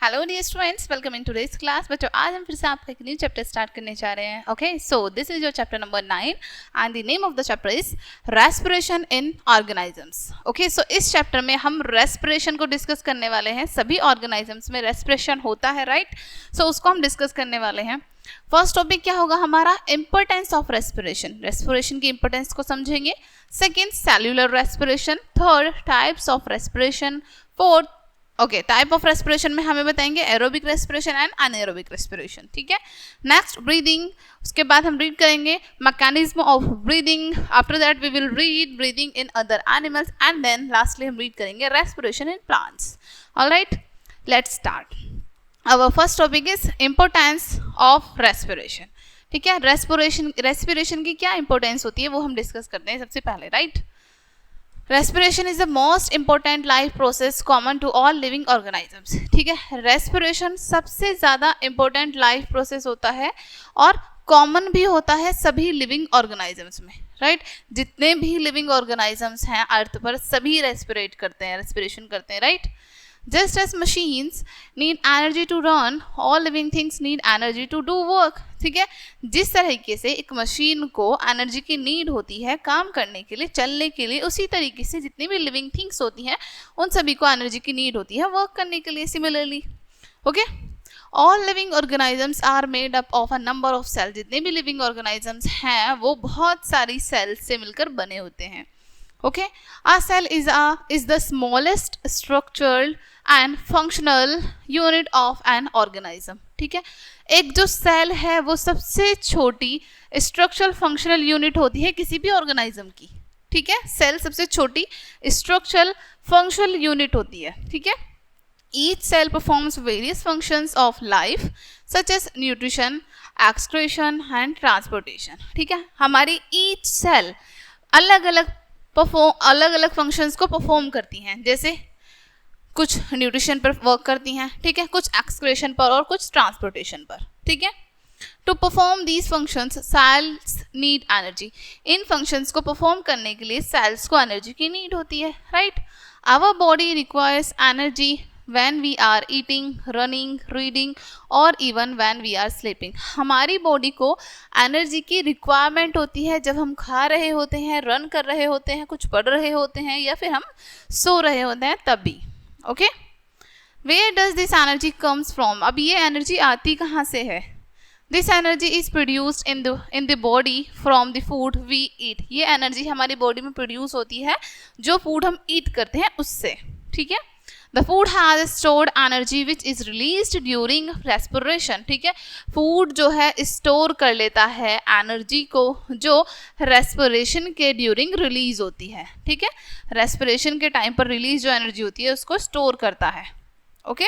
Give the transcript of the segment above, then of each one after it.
Hello dear students, welcome in today's class. बच्चों, आज हम फिर से आपका एक न्यू चैप्टर स्टार्ट करने जा रहे हैं। Okay, so this is your chapter number 9 and the name of the chapter is respiration in organisms. Okay, so इस चैप्टर में हम रेस्पिरेशन को डिस्कस करने वाले हैं। सभी ऑर्गेनिजम्स में रेस्पिरेशन होता है, राइट? सो उसको हम डिस्कस करने वाले हैं। फर्स्ट टॉपिक क्या होगा हमारा? Importance of respiration. रेस्पिरेशन की इंपॉर्टेंस को समझेंगे। Second, cellular respiration. Third, types of respiration. Fourth, okay, type of respiration में हमें बताएंगे aerobic respiration and anaerobic respiration. ठीक है। Next, breathing. उसके बाद हम रीड करेंगे mechanism of breathing. After that we will read breathing in other animals and then lastly हम रीड करेंगे respiration in plants. Alright, let's start. Our first topic is importance of respiration. ठीक है, respiration की क्या importance होती है वो हम डिस्कस करते हैं सबसे पहले, right? Respiration is the most important life process common to all living organisms. ठीक है, रेस्पिरेशन सबसे ज़्यादा इंपॉर्टेंट लाइफ प्रोसेस होता है और कॉमन भी होता है सभी लिविंग ऑर्गेनिजम्स में, राइट? जितने भी लिविंग ऑर्गेनिजम्स हैं अर्थ पर सभी रेस्पिरेट करते हैं, रेस्पिरेशन करते हैं, right? Just as machines need energy to run, all living things need energy to do work. ठीक है, जिस तरीके से एक मशीन को एनर्जी की नीड होती है काम करने के लिए, चलने के लिए, उसी तरीके से जितनी भी लिविंग थिंग्स होती हैं उन सभी को एनर्जी की नीड होती है वर्क करने के लिए। Similarly, okay, all living organisms are made up of a number of cells. जितने भी लिविंग ऑर्गेनिजम्स हैं वो बहुत सारी सेल्स से मिलकर बने होते हैं। Okay, a cell is the smallest structural and functional unit of an organism. ठीक है, एक जो सेल है वो सबसे छोटी स्ट्रक्चरल फंक्शनल यूनिट होती है किसी भी ऑर्गेनिज्म की। ठीक है, सेल सबसे छोटी स्ट्रक्चरल फंक्शनल यूनिट होती है। ठीक है, each cell performs various functions of life such as nutrition, excretion and transportation. ठीक है, हमारी each cell अलग अलग फंक्शंस को परफॉर्म करती हैं। जैसे कुछ न्यूट्रिशन पर वर्क करती हैं, ठीक है, कुछ एक्सक्रेशन पर और कुछ ट्रांसपोर्टेशन पर। ठीक है, to perform these functions cells need energy. इन फंक्शंस को परफॉर्म करने के लिए सेल्स को एनर्जी की नीड होती है, right? Our body requires energy when we are eating, running, reading और even when we are sleeping. हमारी बॉडी को एनर्जी की रिक्वायरमेंट होती है जब हम खा रहे होते हैं, रन कर रहे होते हैं, कुछ पढ़ रहे होते हैं या फिर हम सो रहे होते हैं तभी। Okay, where does this energy comes from? अब ये एनर्जी आती कहाँ से है? This energy is produced in the body from the food we eat. ये एनर्जी हमारी बॉडी में प्रोड्यूस होती है जो फूड हम ईट करते हैं उससे। ठीक है, The food has stored energy which is released during respiration. ठीक है, फूड जो है स्टोर कर लेता है एनर्जी को जो रेस्पिरेशन के ड्यूरिंग रिलीज होती है। ठीक है, रेस्पिरेशन के टाइम पर रिलीज जो एनर्जी होती है उसको स्टोर करता है। Okay,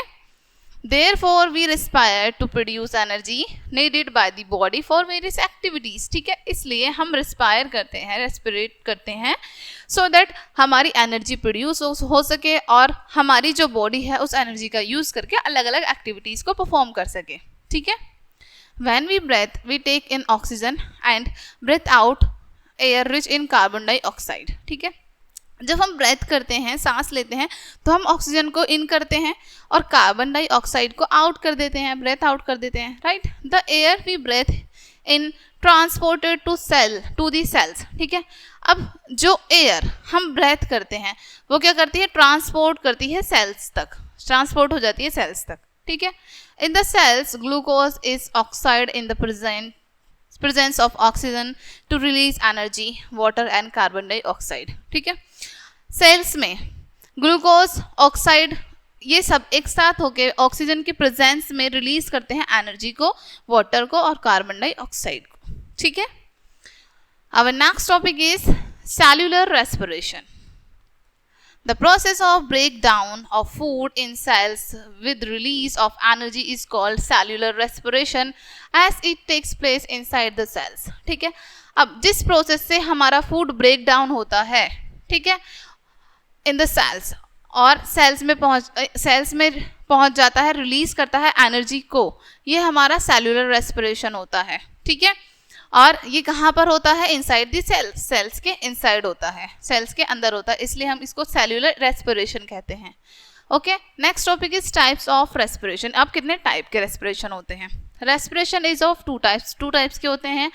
Therefore we respire to produce energy needed by the body for various activities. ठीक है, इसलिए हम रिस्पायर करते हैं, रेस्पिरेट करते हैं so that हमारी एनर्जी प्रोड्यूस हो सके और हमारी जो बॉडी है उस एनर्जी का यूज़ करके अलग अलग एक्टिविटीज़ को परफॉर्म कर सके। ठीक है, When we breathe we take in oxygen and breathe out air rich in carbon dioxide. ठीक है, जब हम ब्रेथ करते हैं, सांस लेते हैं, तो हम ऑक्सीजन को इन करते हैं और कार्बन डाइऑक्साइड को आउट कर देते हैं, ब्रेथ आउट कर देते हैं, right? The air we breathe in transported to the cells. ठीक है, अब जो एयर हम ब्रेथ करते हैं वो क्या करती है? ट्रांसपोर्ट करती है सेल्स तक, ट्रांसपोर्ट हो जाती है सेल्स तक। ठीक है, in the cells glucose is oxide in the presence of oxygen to release energy, water and carbon dioxide. ठीक है, सेल्स में ग्लूकोज, ऑक्साइड ये सब एक साथ होकर ऑक्सीजन की प्रेजेंस में रिलीज करते हैं एनर्जी को, वाटर को और कार्बन डाइऑक्साइड को। ठीक है, our next topic is cellular respiration. The process of breakdown of food in cells with release of energy is called cellular respiration as it takes place inside the cells. ठीक है, अब जिस process से हमारा food break down होता है, ठीक है, इन द सेल्स और सेल्स में पहुंच जाता है, रिलीज करता है एनर्जी को, ये हमारा सेल्यूलर रेस्पिरेशन होता है। ठीक है, और ये कहाँ पर होता है? इनसाइड द सेल्स, सेल्स के इनसाइड होता है, सेल्स के अंदर होता है, इसलिए हम इसको सेल्यूलर रेस्पिरेशन कहते हैं। Okay, next topic is types of respiration. अब कितने टाइप के रेस्पिरेशन होते हैं? Respiration is of two types के होते हैं।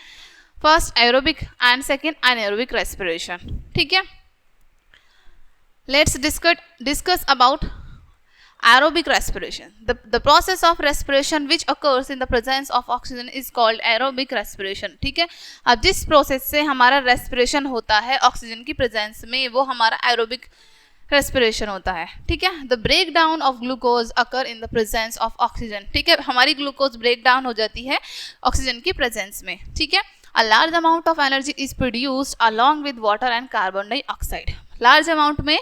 First aerobic and second anaerobic respiration. ठीक है, let's discuss about aerobic respiration. The process of respiration which occurs in the presence of oxygen is called aerobic respiration. ठीक है, अब जिस process से हमारा रेस्पिरेशन होता है ऑक्सीजन की प्रेजेंस में, वो हमारा एरोबिक रेस्पिरेशन होता है। ठीक है, the break down of glucose occur in the presence of oxygen. ठीक है, हमारी ग्लूकोज ब्रेक डाउन हो जाती है ऑक्सीजन की प्रेजेंस में। ठीक है, a large amount of energy is produced along with water and carbon dioxide. Large amount में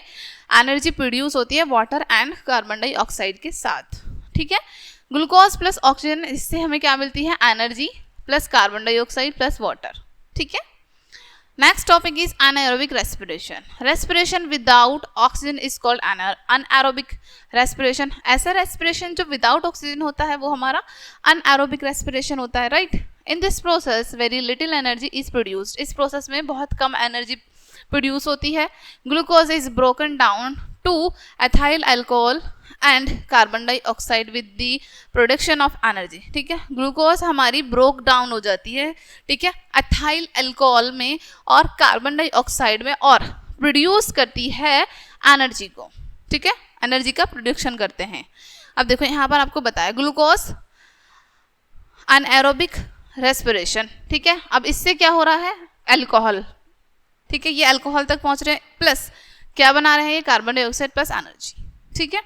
एनर्जी प्रोड्यूस होती है वाटर एंड कार्बन डाइऑक्साइड के साथ। ठीक है, ग्लूकोज प्लस ऑक्सीजन, इससे हमें क्या मिलती है? Energy plus carbon dioxide plus water. ठीक है, next topic is anaerobic respiration. Respiration without oxygen is called anaerobic respiration. ऐसा रेस्पिरेशन जो विदाउट ऑक्सीजन होता है वो हमारा अनएरोबिक रेस्पिरेशन होता है, right. In this process very little energy is produced. इस प्रोसेस में बहुत कम एनर्जी प्रोड्यूस होती है। Glucose is broken down to ethyl alcohol and carbon dioxide with the production of energy. ठीक है, ग्लूकोज हमारी ब्रोक डाउन हो जाती है, ठीक है, एथाइल अल्कोहल में और कार्बन डाइऑक्साइड में, और प्रोड्यूस करती है एनर्जी को। ठीक है, एनर्जी का प्रोडक्शन करते हैं। अब देखो यहाँ पर आपको बताया ग्लूकोज अनएरोबिक रेस्पिरेशन। ठीक है, अब इससे क्या हो रहा है? अल्कोहल। ठीक है, ये अल्कोहल तक पहुंच रहे हैं, प्लस क्या बना रहे हैं? ये कार्बन डाइऑक्साइड प्लस एनर्जी। ठीक है,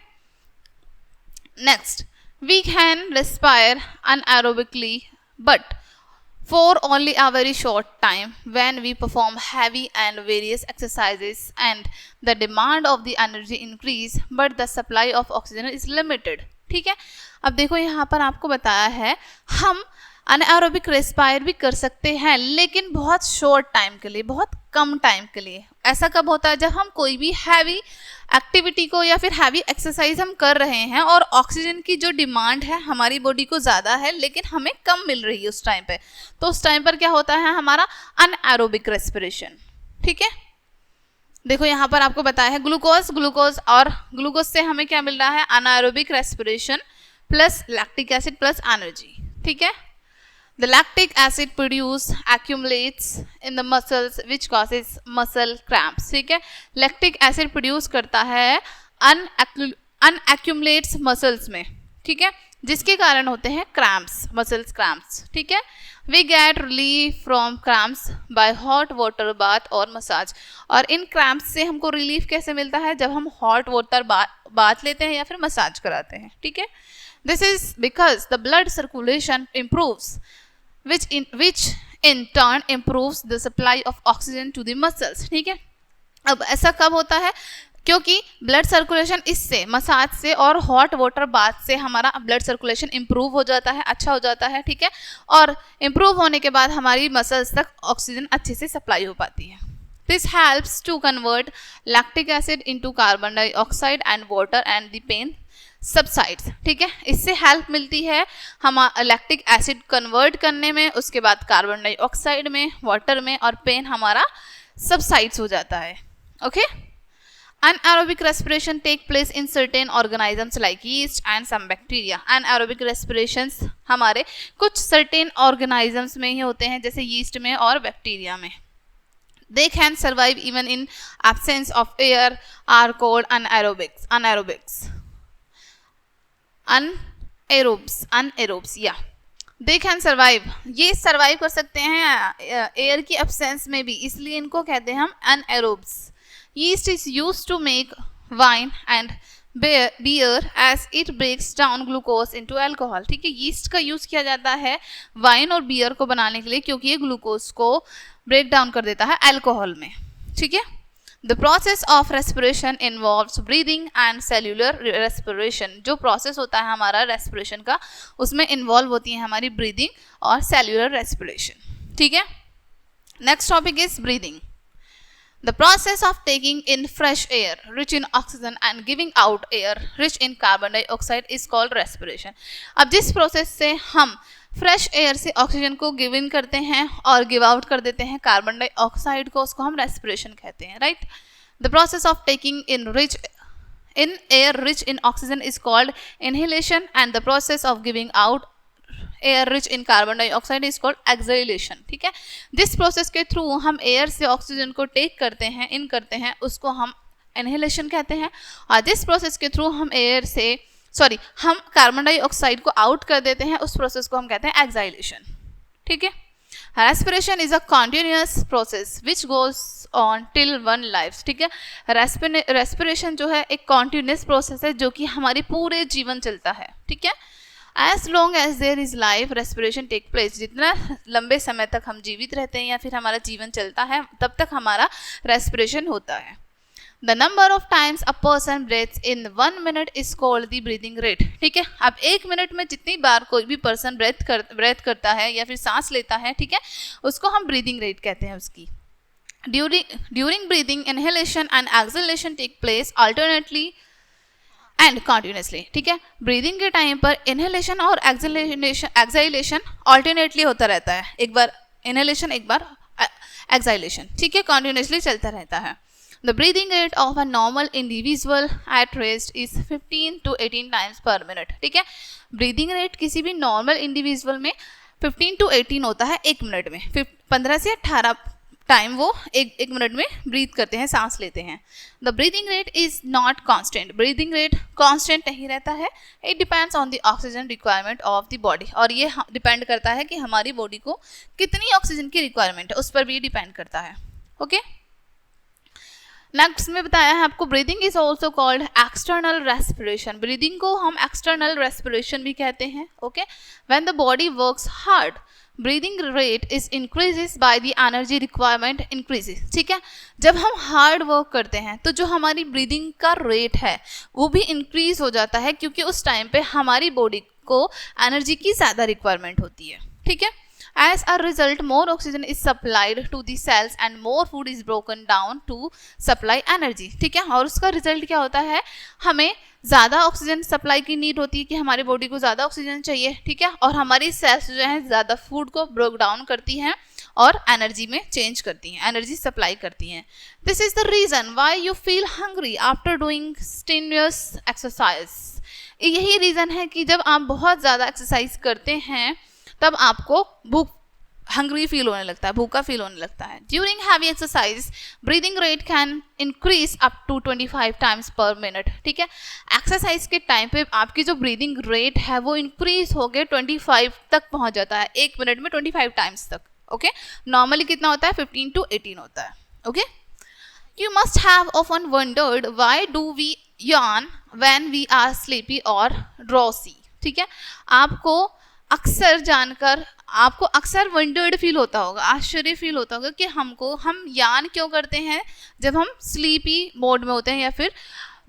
next, we can respire anaerobically but for only a very short time when we perform heavy and various exercises and the demand of the energy increase but the supply of oxygen is limited. ठीक है, अब देखो यहाँ पर आपको बताया है हम अनएरोबिक रेस्पायर भी कर सकते हैं, लेकिन बहुत शॉर्ट टाइम के लिए, बहुत कम टाइम के लिए। ऐसा कब होता है? जब हम कोई भी हैवी एक्टिविटी को या फिर हैवी एक्सरसाइज हम कर रहे हैं और ऑक्सीजन की जो डिमांड है हमारी बॉडी को ज़्यादा है लेकिन हमें कम मिल रही है उस टाइम पे, तो उस टाइम पर क्या होता है? हमारा अनएरोबिक रेस्पिरेशन। ठीक है, देखो यहाँ पर आपको बताया है ग्लूकोज और ग्लूकोज से हमें क्या मिल रहा है? Anaerobic respiration plus lactic acid plus energy. ठीक है, the lactic acid produced accumulates in the muscles which causes muscle cramps. ठीक है, lactic acid produce करता है unaccumulates muscles में। ठीक है, जिसके कारण होते हैं cramps, muscles cramps। ठीक है, we get relief from cramps by hot water bath और massage। और इन cramps से हमको relief कैसे मिलता है? जब हम hot water bath लेते हैं या फिर massage कराते हैं। ठीक है, this is because the blood circulation improves which in turn improves the supply of oxygen to the muscles. ठीक है, अब ऐसा कब होता है? क्योंकि ब्लड सर्कुलेशन इससे, मसाज से और हॉट वाटर बाथ से हमारा ब्लड सर्कुलेशन इम्प्रूव हो जाता है, अच्छा हो जाता है। ठीक है, और इम्प्रूव होने के बाद हमारी मसल्स तक ऑक्सीजन अच्छे से सप्लाई हो पाती है। This helps to convert lactic acid into carbon dioxide and water and the pain subsides. ठीक है, इससे हेल्प मिलती है हम लैक्टिक एसिड कन्वर्ट करने में, उसके बाद कार्बन डाइऑक्साइड में, वाटर में, और पेन हमारा सबसाइड्स हो जाता है। Okay, anaerobic respiration take place in certain organisms like yeast and some bacteria. Anaerobic respirations हमारे कुछ सर्टेन ऑर्गेनिजम्स में ही होते हैं, जैसे यीस्ट में और बैक्टीरिया में। They can survive even in absence of air are called anaerobics. Anaerobes, yeah. They can survive. ये survive कर सकते हैं एयर की absence में भी, इसलिए इनको कहते हैं हम anaerobes. Yeast is used to make wine and beer as it breaks down glucose into alcohol. ठीक है, yeast का यूज किया जाता है वाइन और बियर को बनाने के लिए, क्योंकि ये ग्लूकोज को ब्रेक डाउन कर देता है अल्कोहल में। ठीक है, the process of respiration involves breathing and cellular respiration. जो प्रोसेस होता है हमारा रेस्पिरेशन का, उसमें इन्वॉल्व होती है हमारी ब्रीदिंग और सेल्यूलर रेस्पिरेशन। ठीक है, next topic is breathing. The process of taking in fresh air rich in oxygen and giving out air rich in carbon dioxide is called respiration. अब जिस प्रोसेस से हम फ्रेश एयर से oxygen को give in करते हैं और give out कर देते हैं कार्बन डाइऑक्साइड को, उसको हम रेस्पिरेशन कहते हैं, right. The process of taking in rich in air rich in oxygen is called inhalation, and the process of giving out air rich in carbon dioxide is called exhalation. ठीक है, जिस process के through हम air से oxygen को take करते हैं, इन करते हैं, उसको हम इनहेलेशन कहते हैं, और जिस प्रोसेस के थ्रू हम एयर से हम कार्बन डाइऑक्साइड को आउट कर देते हैं, उस प्रोसेस को हम कहते हैं एक्साइलेशन. ठीक है. Respiration is a continuous process which goes on till one life. ठीक है, रेस्पिरेशन जो है एक कॉन्टिन्यूस प्रोसेस है जो कि हमारे पूरे जीवन चलता है. ठीक है, as long as there is life respiration take place. जितना लंबे समय तक हम जीवित रहते हैं या फिर हमारा जीवन चलता है, तब तक हमारा रेस्पिरेशन होता है. The number of times a person breaths in 1 minute is called the breathing rate. ठीक है, अब 1 मिनट में जितनी बार कोई भी पर्सन ब्रेथ करता है या फिर सांस लेता है, ठीक है, उसको हम ब्रीदिंग रेट कहते हैं उसकी. During breathing inhalation and exhalation take place alternately and continuously. ठीक है, ब्रीदिंग के टाइम पर इनहेलेशन और एक्सहेलेशन ऑल्टरनेटली होता रहता है. एक बार इनहेलेशन, एक बार एक्सहेलेशन. ठीक है, कॉन्टिन्यूसली चलता रहता है. The breathing rate of a normal individual at rest is 15 to 18 times per minute. ठीक है, ब्रीदिंग रेट किसी भी नॉर्मल इंडिविजुअल में 15 to 18 होता है 1 मिनट में. 15 से 18 टाइम वो एक मिनट में ब्रीथ करते हैं, सांस लेते हैं. The breathing rate is not constant. Breathing rate constant नहीं रहता है. It depends on the oxygen requirement of the body. और ये डिपेंड करता है कि हमारी बॉडी को कितनी ऑक्सीजन की रिक्वायरमेंट है, उस पर भी डिपेंड करता है. ओके, नेक्स्ट में बताया है आपको breathing is also called external respiration. Breathing को हम एक्सटर्नल रेस्पिरेशन भी कहते हैं. Okay, when the body works hard breathing rate is increases by the energy requirement increases. ठीक है, जब हम हार्ड वर्क करते हैं तो जो हमारी ब्रीदिंग का रेट है वो भी इंक्रीज हो जाता है, क्योंकि उस टाइम पे हमारी बॉडी को एनर्जी की ज़्यादा रिक्वायरमेंट होती है. ठीक है, as a result more oxygen is supplied to the cells and more food is broken down to supply energy. ठीक है, और उसका रिजल्ट क्या होता है, हमें ज़्यादा ऑक्सीजन सप्लाई की नीड होती है कि हमारी बॉडी को ज़्यादा ऑक्सीजन चाहिए. ठीक है, और हमारी सेल्स जो हैं ज़्यादा फूड को ब्रेक डाउन करती हैं और एनर्जी में चेंज करती हैं, एनर्जी सप्लाई करती हैं. This is the reason why you feel hungry after doing strenuous exercise. यही रीज़न है कि जब आप बहुत ज़्यादा एक्सरसाइज करते हैं तब आपको हंग्री फील होने लगता है, भूखा फील होने लगता है. During heavy exercise breathing rate can increase up to 25 times per minute. ठीक है, एक्सरसाइज के टाइम पे आपकी जो ब्रीदिंग रेट है वो इंक्रीज हो गए 25 तक पहुंच जाता है, 1 मिनट में 25 टाइम्स तक. ओके, नॉर्मली कितना होता है, 15 to 18 होता है. Okay, you must have often wondered why do we yawn when we are sleepy or drowsy. ठीक है, आपको अक्सर वंडर्ड फील होता होगा, आश्चर्य फील होता होगा कि हम यान क्यों करते हैं जब हम स्लीपी मोड में होते हैं या फिर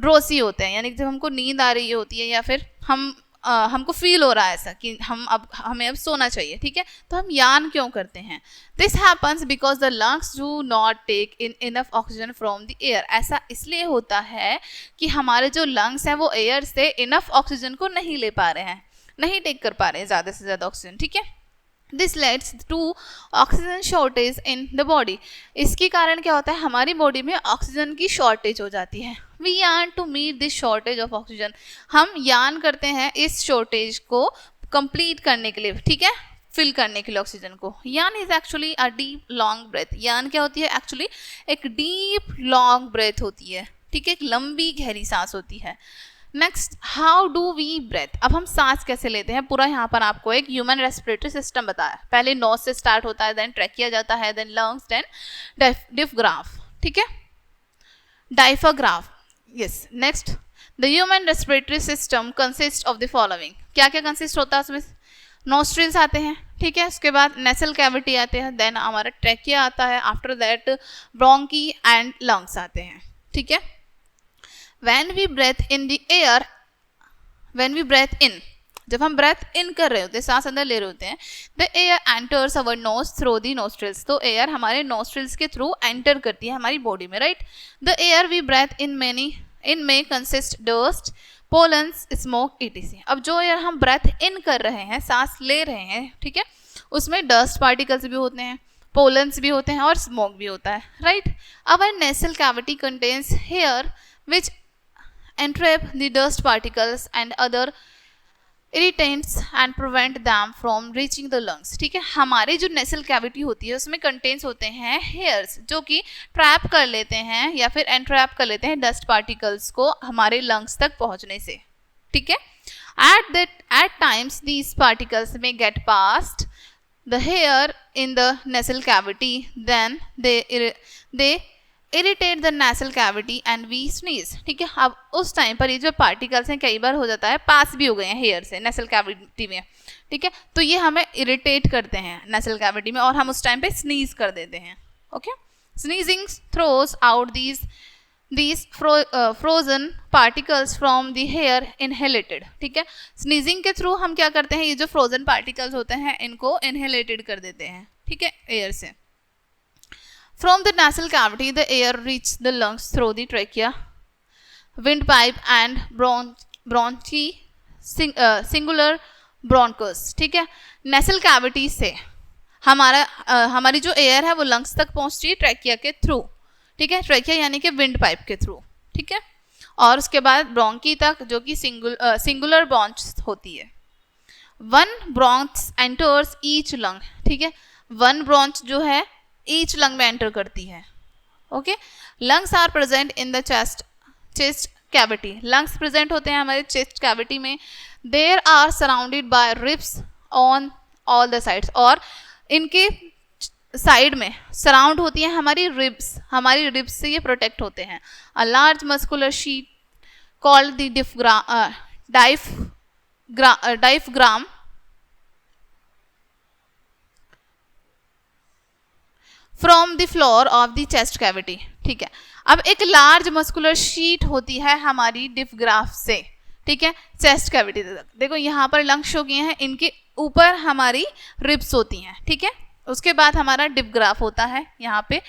ड्रोसी होते हैं, यानी जब हमको नींद आ रही होती है या फिर हमको फील हो रहा है ऐसा कि हमें अब सोना चाहिए. ठीक है, तो हम यान क्यों करते हैं. This happens because the lungs do not take in enough oxygen from the air. ऐसा इसलिए होता है कि हमारे जो लंग्स हैं वो एयर से इनफ ऑक्सीजन को नहीं ले पा रहे हैं, नहीं टेक कर पा रहे हैं ज़्यादा से ज़्यादा ऑक्सीजन. ठीक है, this leads to oxygen shortage in the body. इसके कारण क्या होता है, हमारी बॉडी में ऑक्सीजन की शॉर्टेज हो जाती है. We yearn to meet this shortage of oxygen. हम यार्न करते हैं इस शॉर्टेज को कंप्लीट करने के लिए. ठीक है, फिल करने के लिए ऑक्सीजन को. Yawn is actually a deep long breath. Yawn क्या होती है, एक्चुअली एक डीप लॉन्ग ब्रेथ होती है. ठीक है, एक लंबी गहरी सांस होती है. Next, how do we breathe. अब हम सांस कैसे लेते हैं, पूरा यहाँ पर आपको एक ह्यूमन रेस्पिरेटरी सिस्टम बताया. पहले नोज से स्टार्ट होता है, देन ट्रैकिया जाता है, देन लंग्स, देन डिफ्राग्राम. ठीक है, diaphragm. Yes, next, the human respiratory system consist of the following. क्या क्या कंसिस्ट होता है उसमें, नोस्ट्रिल्स आते हैं. ठीक है, उसके बाद नेसल कैविटी आते हैं, देन हमारा ट्रैकिया आता है, after that bronchi and lungs आते हैं. ठीक है, when we breathe in the air, when we breathe in, जब हम breath in कर रहे होते हैं, सांस अंदर ले रहे होते हैं, the air enters our nose through the nostrils. तो air हमारे nostrils के थ्रू enter करती है हमारी बॉडी में, right? The air we breathe in may consist dust, pollens, smoke, etc. अब जो एयर हम breath in कर रहे हैं, सांस ले रहे हैं, ठीक है, उसमें dust particles भी होते हैं, pollens भी होते हैं और smoke भी होता है, right? Our nasal cavity contains air which entrap the dust particles and other irritants and prevent them from reaching the lungs. ठीक है, हमारे जो नेसल कैविटी होती है उसमें कंटेन्स होते हैं हेयर्स जो कि ट्रैप कर लेते हैं या फिर एंट्रैप कर लेते हैं डस्ट पार्टिकल्स को हमारे लंग्स तक पहुंचने से. ठीक है, at times these particles may get past the hair in the nasal cavity, then they irritate the nasal cavity and we sneeze. ठीक है, अब उस टाइम पर ये जो पार्टिकल्स हैं कई बार हो जाता है पास भी हो गए हैं हेयर से नेसल कैविटी में. ठीक है, तो ये हमें इरिटेट करते हैं नेसल कैविटी में और हम उस टाइम पे स्नीज कर देते हैं. Okay, sneezing throws out these frozen particles from the hair inhalated. ठीक है, स्नीजिंग के थ्रू हम क्या करते हैं, ये जो फ्रोजन पार्टिकल्स होते हैं इनको इनहेलेटेड कर देते हैं. ठीक है, एयर से. From the nasal cavity, the air reaches the lungs through the trachea, windpipe and bronchi, singular bronchus. ठीक है, nasal cavity से हमारी जो एयर है वो लंग्स तक पहुंचती है ट्रैकिया के थ्रू. ठीक है, ट्रैकिया यानी कि विंड पाइप के थ्रू. ठीक है, और उसके बाद ब्रोंकी तक जो कि सिंगुलर ब्रॉन्च होती है. One branch enters each lung. ठीक है, वन ब्रॉन्च जो है ईच लंग में एंटर करती है. Okay, lungs are present in the chest cavity. Lungs present होते हैं हमारे चेस्ट कैविटी में. There are surrounded by ribs on all the sides. और इनके साइड में सराउंड होती है हमारी रिब्स से ये प्रोटेक्ट होते हैं. A large muscular sheet called the diaphragm from the floor of the chest cavity. ठीक है, अब एक लार्ज मस्कुलर शीट होती है हमारी डिफ्राम से. ठीक है, चेस्ट कैविटी तक. देखो यहाँ पर लंग्स शो किए हैं, इनके ऊपर हमारी रिब्स होती हैं. ठीक है, उसके बाद हमारा डिफ्राम होता है यहाँ पे.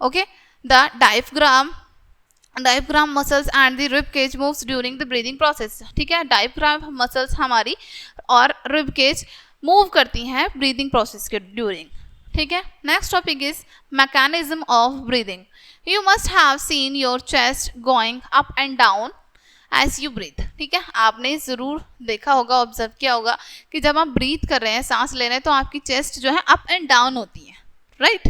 Okay, the diaphragm muscles and the rib cage moves during the breathing process. ठीक है, डायफ्राम मसल्स हमारी और रिब केज मूव करती हैं ब्रीदिंग प्रोसेस के ड्यूरिंग. ठीक है, next topic is mechanism of breathing. You must have seen your chest going up and down as you breathe. ठीक है, आपने ज़रूर देखा होगा, ऑब्जर्व किया होगा कि जब आप ब्रीथ कर रहे हैं, सांस ले रहे हैं, तो आपकी चेस्ट जो है अप एंड डाउन होती है. Right,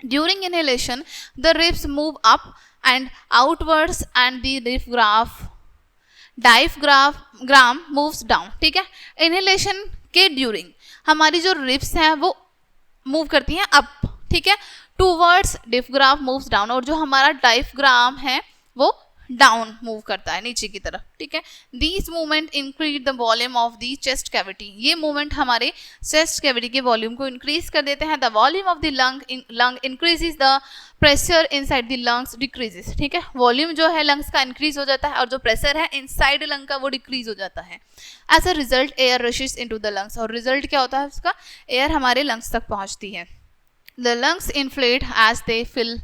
during inhalation the ribs move up and outwards and the diaphragm moves down. ठीक है, इनहेलेशन के ड्यूरिंग हमारी जो रिब्स हैं वो मूव करती हैं अप. ठीक है, टूवर्ड्स डिफ्राम मूव्स डाउन. और जो हमारा डायफ्राम है वो डाउन मूव करता है नीचे की तरफ. ठीक है, these movement increase the volume of the chest cavity. ये मूवमेंट हमारे चेस्ट कैविटी के वॉल्यूम को इंक्रीज कर देते हैं. The volume of the lung increases, the pressure inside the lungs decreases. ठीक है, वॉल्यूम जो है लंग्स का इंक्रीज हो जाता है और जो प्रेशर है इनसाइड लंग का वो डिक्रीज हो जाता है. As a result air rushes into the lungs. और रिजल्ट क्या होता है उसका, एयर हमारे लंग्स तक पहुंचती है. The lungs inflate as they fill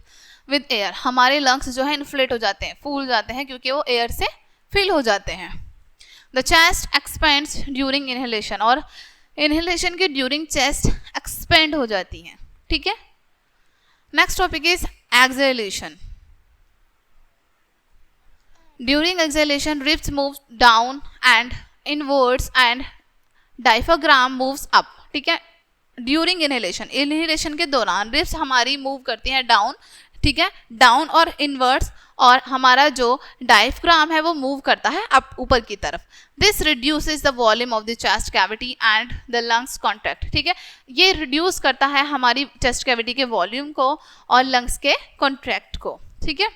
with air. हमारे लंग्स जो है इन्फ्लेट हो जाते हैं, फूल जाते हैं क्योंकि वो एयर से फिल हो जाते हैं. The chest expends during inhalation. और इनहेलेशन के ड्यूरिंग चेस्ट एक्सपेंड हो जाती है. ठीक है, next topic is exhalation. During exhalation ribs move down and inwards and diaphragm moves up. ठीक है, ड्यूरिंग इनहेलेशन के दौरान रिब्स हमारी मूव करती हैं डाउन. ठीक है, डाउन और इनवर्ड्स, और हमारा जो डायफ्राम है वो मूव करता है अप ऊपर की तरफ. This reduces the volume of the chest cavity and the lungs contract. ठीक है, ये रिड्यूस करता है हमारी चेस्ट कैविटी के वॉल्यूम को और लंग्स के कॉन्ट्रैक्ट को. ठीक है,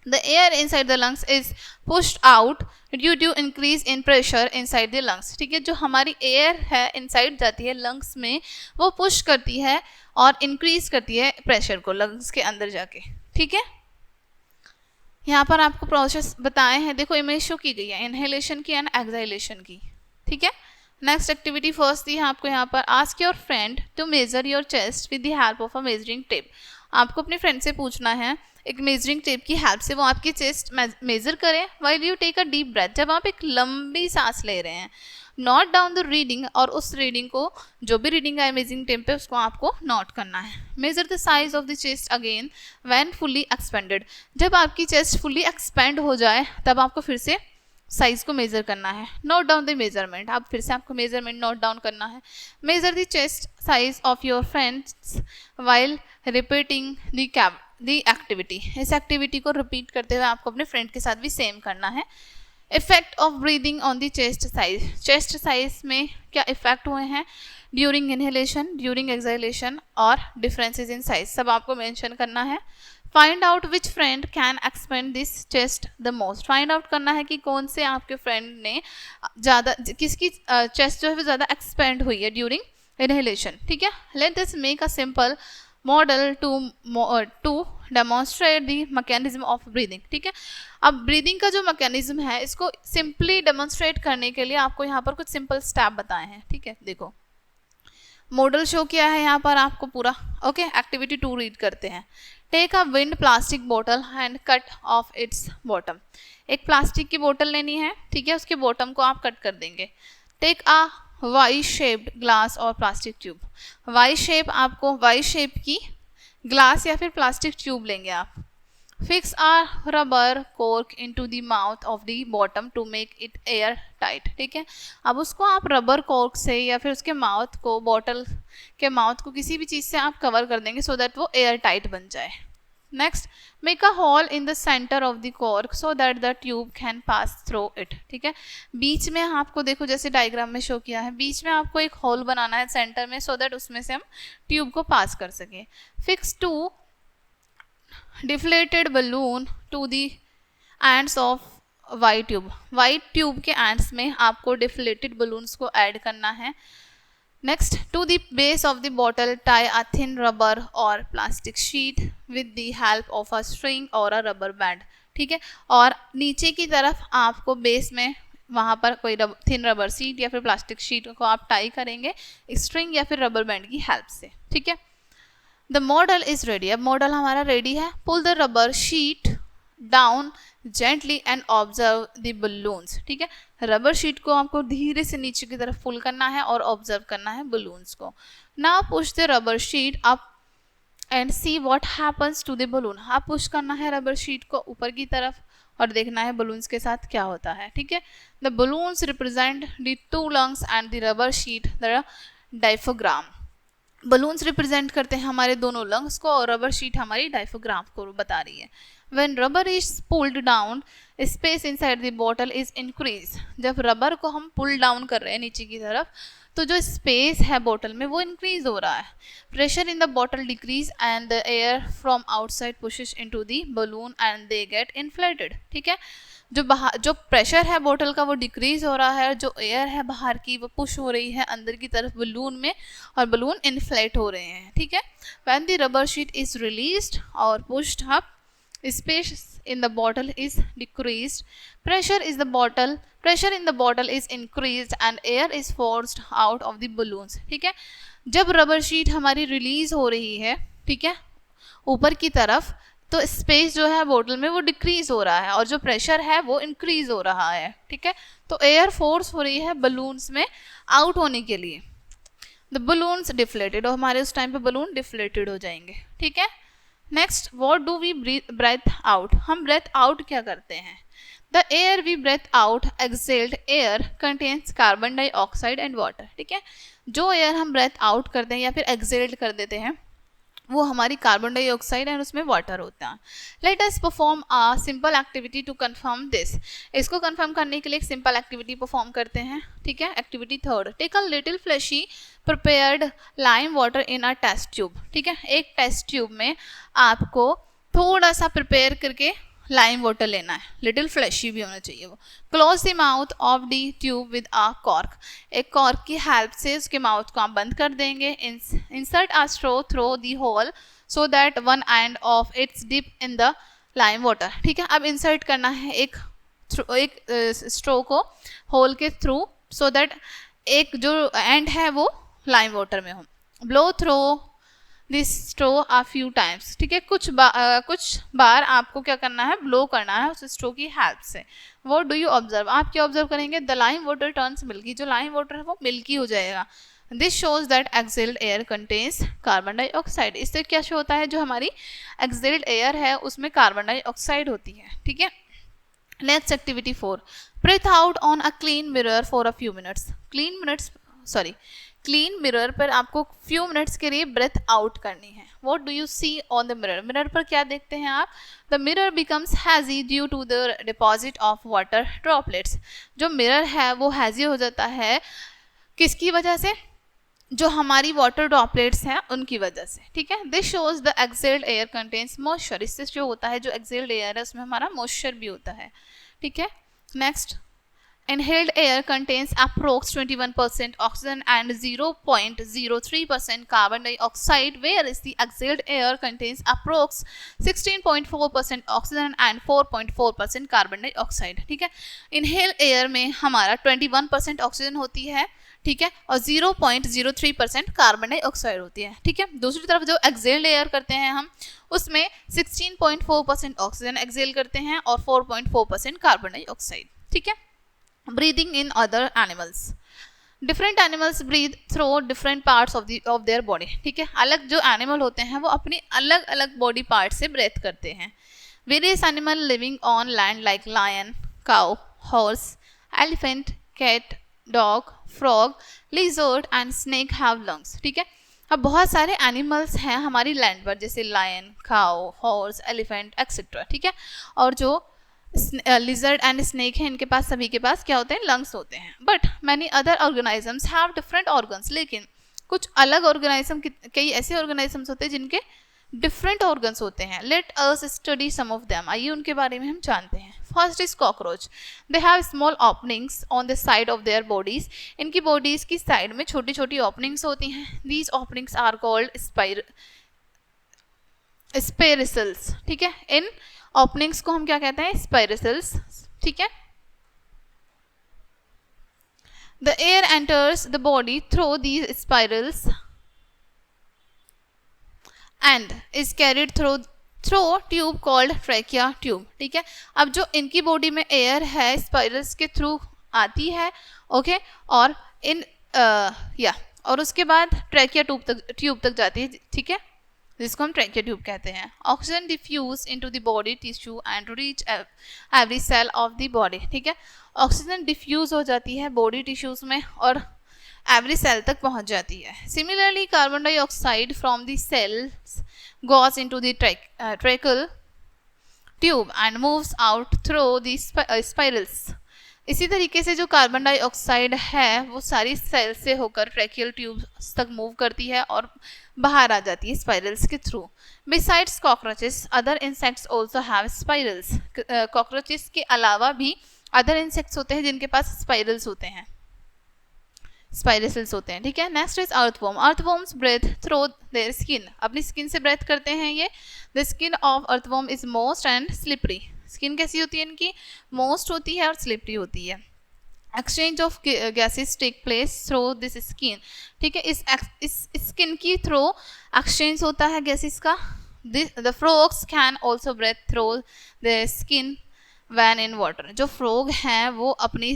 the air inside the lungs is pushed out due to increase in pressure inside the lungs. ठीक है, जो हमारी एयर है इनसाइड जाती है लंग्स में, वो पुश करती है और इंक्रीज करती है प्रेशर को लंग्स के अंदर जाके. ठीक है, यहाँ पर आपको प्रोसेस बताए हैं, देखो इमेज शो की गई है इनहेलेशन की एंड एक्सहेलेशन की. ठीक है, नेक्स्ट एक्टिविटी फर्स्ट दी है आपको यहाँ पर. Ask your friend to measure your chest with the help of a measuring tape. आपको अपने फ्रेंड से पूछना है एक मेजरिंग टेप की हेल्प से वो आपकी चेस्ट मेजर करें while you take a deep breath. जब आप एक लंबी सांस ले रहे हैं, नोट डाउन द रीडिंग, और उस रीडिंग को, जो भी रीडिंग है इमेजिंग टेप पे, उसको आपको नोट करना है. Measure the size of the chest again when fully expanded. जब आपकी चेस्ट फुली एक्सपेंड हो जाए तब आपको फिर से साइज को मेजर करना है. नोट डाउन द मेजरमेंट, आप फिर से आपको मेजरमेंट नोट डाउन करना है. Measure the chest size of your friends while repeating the activity. इस एक्टिविटी को रिपीट करते हुए आपको अपने फ्रेंड के साथ भी सेम करना है. Effect of breathing on the chest size. Chest size में क्या इफेक्ट हुए हैं ड्यूरिंग इनहेलेशन, ड्यूरिंग एक्सहेलेशन और डिफरेंसेस इन साइज, सब आपको मेंशन करना है. Find out which friend can expand this chest the most. Find out करना है कि कौन से आपके फ्रेंड ने ज़्यादा, किसकी चेस्ट जो है वो ज़्यादा एक्सपेंड हुई है ड्यूरिंग इनहेलेशन. ठीक है. Let this make a simple model to demonstrate the mechanism of breathing. ठीक है. अब ब्रीदिंग का जो मैकेनिज्म है इसको सिंपली डेमोन्स्ट्रेट करने के लिए आपको यहाँ पर कुछ सिंपल स्टेप बताए हैं. ठीक है. देखो मॉडल शो किया है यहाँ पर आपको पूरा. ओके. एक्टिविटी 2 रीड करते हैं. टेक अ विंड प्लास्टिक बोतल and cut of its bottom. एक प्लास्टिक की बोतल लेनी है. ठीक है. उसके बॉटम को आप कट कर देंगे. Take a Y shaped glass or plastic tube. Y shape, आपको वाई शेप की ग्लास या फिर प्लास्टिक ट्यूब लेंगे आप. Fix a rubber cork into the mouth of the bottom to make it air tight. ठीक है. अब उसको आप रबर कॉर्क से या फिर उसके माउथ को, बॉटल के माउथ को किसी भी चीज़ से आप कवर कर देंगे सो दैट वो एयर टाइट बन जाए. Next, make a hole in the centre of the cork so that the tube can pass through it. ठीक है. बीच में आपको देखो जैसे डायग्राम में शो किया है, बीच में आपको एक होल बनाना है सेंटर में सो दैट उसमें से हम ट्यूब को पास कर सकें. Fix 2 deflated balloon to the ends of white tube. White tube के एंड्स में आपको डिफ्लेटेड बलून्स को ऐड करना है. Next, to the base of the bottle tie a thin rubber और plastic sheet with the help of a string और a rubber band. ठीक है. और नीचे की तरफ आपको बेस में वहाँ पर कोई थिन रबर शीट या फिर प्लास्टिक शीट को आप टाई करेंगे स्ट्रिंग या फिर रबर बैंड की हेल्प से. ठीक है. The model is ready. अब मॉडल हमारा रेडी है. Pull the rubber sheet down gently and observe the balloons. ठीक है. रबर शीट को आपको धीरे से नीचे की तरफ पुल करना है और ऑब्जर्व करना है बलून्स को. Now push the rubber sheet up and see what happens to the balloon. आप पुश करना है रबर शीट को ऊपर की तरफ और देखना है बलून्स के साथ क्या होता है. ठीक है. The balloons represent the 2 lungs and the rubber sheet the diaphragm. Balloons represent करते हैं हमारे दोनों लंग्स को और रबर शीट हमारी डायफ्राम को बता रही है. When rubber is pulled down, space inside the bottle is increased. जब रबर को हम पुल डाउन कर रहे हैं नीचे की तरफ तो जो स्पेस है बोतल में वो इंक्रीज हो रहा है. Pressure in the bottle decrease and the air from outside pushes into the balloon and they get inflated. ठीक है. जो प्रेशर है बोतल का वो डिक्रीज हो रहा है, जो एयर है बाहर की वो पुश हो रही है अंदर की तरफ बलून में और बलून इन्फ्लेट हो रहे हैं. ठीक है. When the rubber sheet is released or pushed up, space in the bottle is decreased. Pressure in the bottle is increased and air is forced out of the balloons. ठीक है. जब rubber sheet हमारी release हो रही है, ठीक है, ऊपर की तरफ, तो स्पेस जो है बोतल में वो डिक्रीज हो रहा है और जो प्रेशर है वो इंक्रीज हो रहा है. ठीक है. तो एयर फोर्स हो रही है बलून्स में आउट होने के लिए. द बलून्स डिफ्लेटेड, और हमारे उस टाइम पे बलून डिफ्लेटेड हो जाएंगे. ठीक है. Next, what do we breathe out. हम ब्रेथ आउट क्या करते हैं. The air we breathe out exhaled air contains carbon dioxide and water. ठीक है. जो एयर हम ब्रेथ आउट करते हैं या फिर एक्सहेल्ड कर देते हैं वो हमारी कार्बन डाइऑक्साइड एंड उसमें वाटर होता है. Let us perform a simple activity to confirm this. इसको कंफर्म करने के लिए एक सिंपल एक्टिविटी परफॉर्म करते हैं. ठीक है. Activity 3, take a little freshly prepared lime water in a test tube. ठीक है. एक टेस्ट ट्यूब में आपको थोड़ा सा प्रिपेयर करके लाइम वाटर लेना है. लिटिल फ्लैशी भी होना चाहिए वो. Close the mouth of the tube with a cork. एक कॉर्क की हेल्प से उसके माउथ को आप बंद कर देंगे. Insert a straw through the hole so that one end of its dip in the lime water. ठीक है. अब इंसर्ट करना है एक स्ट्रो को होल के थ्रू सो दैट एक जो एंड है वो लाइम वाटर में हो. Blow through this straw a few times, ठीक है, कुछ बार आपको क्या करना है, ब्लो करना है उस स्ट्रो की हेल्प से। व्हाट डू यू ऑब्जर्व, आप क्या ऑब्जर्व करेंगे, the lime water turns milky, जो लाइम वाटर है वो मिल्की हो जाएगा। This shows that excelled air contains carbon dioxide, इससे क्या शो होता है, जो हमारी एक्सेल्ड एयर है उसमें कार्बन डाइऑक्साइड होती है, ठीक है। Next activity 4, breathe out on a clean mirror for a few minutes, clean mirror पर आपको फ्यू मिनट्स के लिए ब्रेथ आउट करनी है। What do you see on the mirror, mirror पर क्या देखते हैं आप, the mirror becomes hazy due to the deposit of water droplets, जो मिरर है वो हैजी हो जाता है किसकी वजह से, जो हमारी वाटर ड्रॉपलेट्स हैं उनकी वजह से, ठीक है। This shows the excelled air contains moisture, इससे जो होता है जो एक्सेल्ड एयर है उसमें हमारा मॉइस्चर भी होता है, ठीक है। Next, inhaled air contains approx 21% oxygen and 0.03% carbon dioxide, whereas the exhaled air contains approx 16.4% oxygen and 4.4% carbon dioxide, ठीक है। inhale air में हमारा 21% ऑक्सीजन होती है, ठीक है, और 0.03% कार्बन डाइऑक्साइड होती है, ठीक है। दूसरी तरफ जो एक्सेल्ड एयर करते हैं हम, उसमें 16.4% ऑक्सीजन एक्सेल करते हैं और 4.4% कार्बन डाइऑक्साइड, ठीक है। breathing in other animals, different animals breathe through different parts of their body, ठीक है। अलग जो एनिमल होते हैं वो अपनी अलग अलग बॉडी पार्ट से ब्रेथ करते हैं। various animal living on land like lion, cow, horse, elephant, cat, dog, frog, lizard and snake have lungs, ठीक है। अब बहुत सारे एनिमल्स हैं हमारी लैंड पर, जैसे lion, cow, horse, elephant etcetera, ठीक है। और जो लिजर्ड एंड स्नेक है, इनके पास सभी के पास क्या होते हैं, लंग्स होते हैं। But many other organisms have different organs, लेकिन कुछ अलग ऑर्गेनाइजम, कई ऐसे ऑर्गेनाइजम्स होते हैं जिनके डिफरेंट ऑर्गन्स होते हैं। Let us study some of them, आइए उनके बारे में हम जानते हैं। First is cockroach, they have small openings on the side of their bodies, इनकी बॉडीज की साइड में छोटी छोटी ओपनिंग्स होती हैं। These openings are called spiracles, ठीक है। इन ओपनिंग्स को हम क्या कहते हैं, स्पाइरल्स, ठीक है। The air enters the body through these spirals and is carried through tube called trachea tube, ठीक है। अब जो इनकी बॉडी में एयर है स्पाइरल्स के थ्रू आती है, ओके, और और उसके बाद ट्रैकिया ट्यूब तक जाती है, ठीक है, जिसको हम ट्रैकिया ट्यूब कहते हैं। Oxygen diffuse into the body tissue and reach every cell of the body, ठीक है। ऑक्सीजन डिफ्यूज हो जाती है बॉडी टिश्यूज में और एवरी सेल तक पहुंच जाती है। Similarly carbon dioxide from the cells goes into the tracheal tube and moves out through the spiracles. इसी तरीके से जो कार्बन डाइऑक्साइड है वो सारी सेल से होकर ट्रैकियल ट्यूब तक मूव करती है और बाहर आ जाती है स्पाइरल्स के through. Besides cockroaches other insects also have spirals, cockroaches के अलावा भी अदर इंसेक्ट्स होते हैं जिनके पास स्पाइरल्स होते हैं, स्पाइरल्स होते हैं, ठीक है। Next is earthworm, earthworms breathe through their skin, अपनी स्किन से ब्रेथ करते हैं ये। The skin of earthworm is moist and slippery, skin कैसी होती है इनकी, मोस्ट होती है और स्लिपरी होती है। Exchange of gases take place through this skin, ठीक है, इस स्किन की थ्रू एक्सचेंज होता है गैसेस का। The frogs can also breathe through the skin when in water, जो फ्रॉग हैं वो अपनी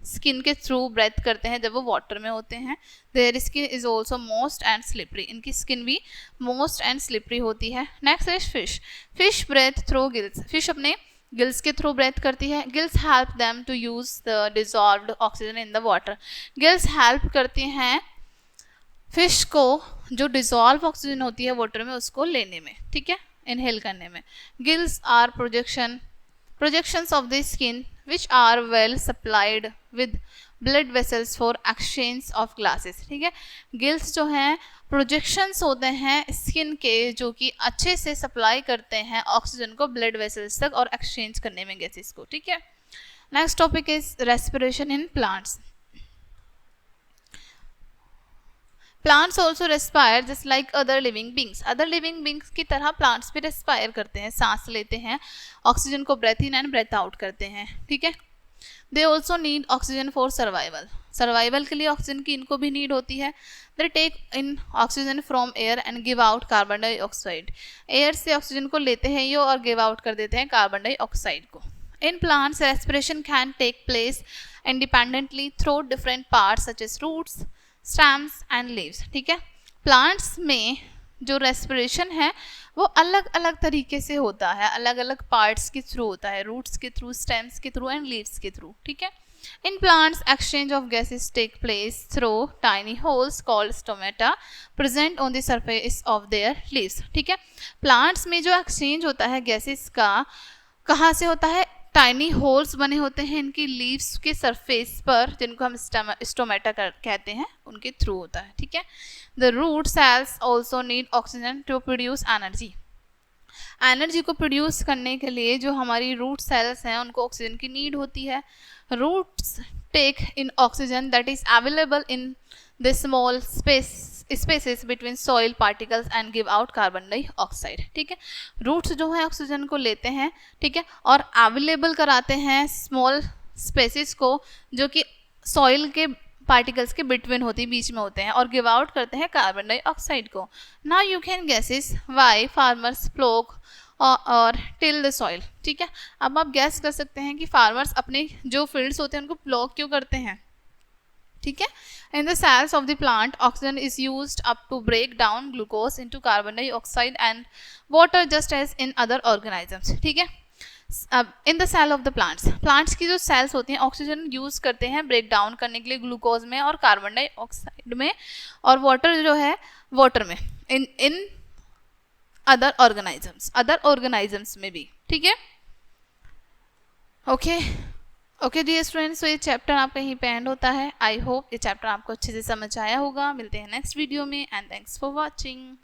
स्किन के थ्रू ब्रेथ करते हैं जब वो वाटर में होते हैं। Their skin is also moist and slippery, इनकी स्किन भी मोस्ट एंड स्लिपरी होती है। Next is fish, fish breathe through gills, fish अपने गिल्स के थ्रू ब्रेथ करती है। Gills help them to use the dissolved oxygen in the water, gills help करती हैं फिश को जो डिजॉल्व ऑक्सीजन होती है वाटर में उसको लेने में, ठीक है, इनहेल करने में। Gills are projections of the skin which are well supplied with blood vessels for exchange of gases, ठीक है। गिल्स जो हैं प्रोजेक्शंस होते हैं स्किन के जो कि अच्छे से सप्लाई करते हैं ऑक्सीजन को ब्लड वेसल्स तक और एक्सचेंज करने में गैसेस को, ठीक है। Next topic is respiration in plants. Plants also respire just like other living beings, other living beings की तरह प्लांट्स भी रेस्पायर करते हैं, सांस लेते हैं, ऑक्सीजन को breathe in and breathe out करते हैं, ठीक है। They also need oxygen for survival, survival के लिए ऑक्सीजन की इनको भी नीड होती है। They take in oxygen from air and give out carbon dioxide. Air से ऑक्सीजन को लेते हैं ये और गिव आउट कर देते हैं कार्बन डाइऑक्साइड को। In plants respiration can take place independently through different parts such as roots, stems and leaves. ठीक है, प्लांट्स में जो रेस्पिरेशन है वो अलग अलग तरीके से होता है, अलग अलग पार्ट्स के थ्रू होता है, रूट्स के थ्रू, स्टेम्स के थ्रू एंड लीव्स के थ्रू। ठीक है, in plants exchange of gases take place through tiny holes called stomata present on the surface of their leaves. ठीक है, प्लांट्स में जो एक्सचेंज होता है गैसेस का कहाँ से होता है, टाइनी होल्स बने होते हैं इनकी लीव्स के सरफेस पर, जिनको हम स्टोमेटा कहते हैं, उनके थ्रू होता है। ठीक है, the root cells also need oxygen to produce energy. Energy को प्रोड्यूस करने के लिए जो हमारी रूट सेल्स हैं उनको ऑक्सीजन की नीड होती है। Roots take in oxygen that is available in the small spaces between soil particles and give out carbon dioxide. ठीक है, रूट्स जो है ऑक्सीजन को लेते हैं, ठीक है, और अवेलेबल कराते हैं स्मॉल स्पेसेस को जो कि सॉइल के पार्टिकल्स के बिटवीन होती है, बीच में होते हैं, और गिव आउट करते हैं कार्बन डाइऑक्साइड को। Now you can guesses why farmers plough और टिल द सॉइल। ठीक है, अब आप गैस कर सकते हैं कि फार्मर्स अपने जो फील्ड्स होते हैं उनको प्लॉग क्यों करते हैं। ठीक है, in the cells of the plant oxygen is used up to break down glucose into carbon dioxide and water just as in other organisms. ठीक है, in the cell of the plants की जो sales होती हैं oxygen use करते हैं break down करने के लिए ग्लूकोज में और कार्बन डाइऑक्साइड में, और वाटर जो है वाटर में, इन अदर ऑर्गेनिजम्स में भी। ठीक है, ओके डियर स्टूडेंट्स, तो ये चैप्टर आपका यहीं पे एंड होता है। आई होप ये चैप्टर आपको अच्छे से समझ आया होगा। मिलते हैं नेक्स्ट वीडियो में एंड थैंक्स फॉर वॉचिंग।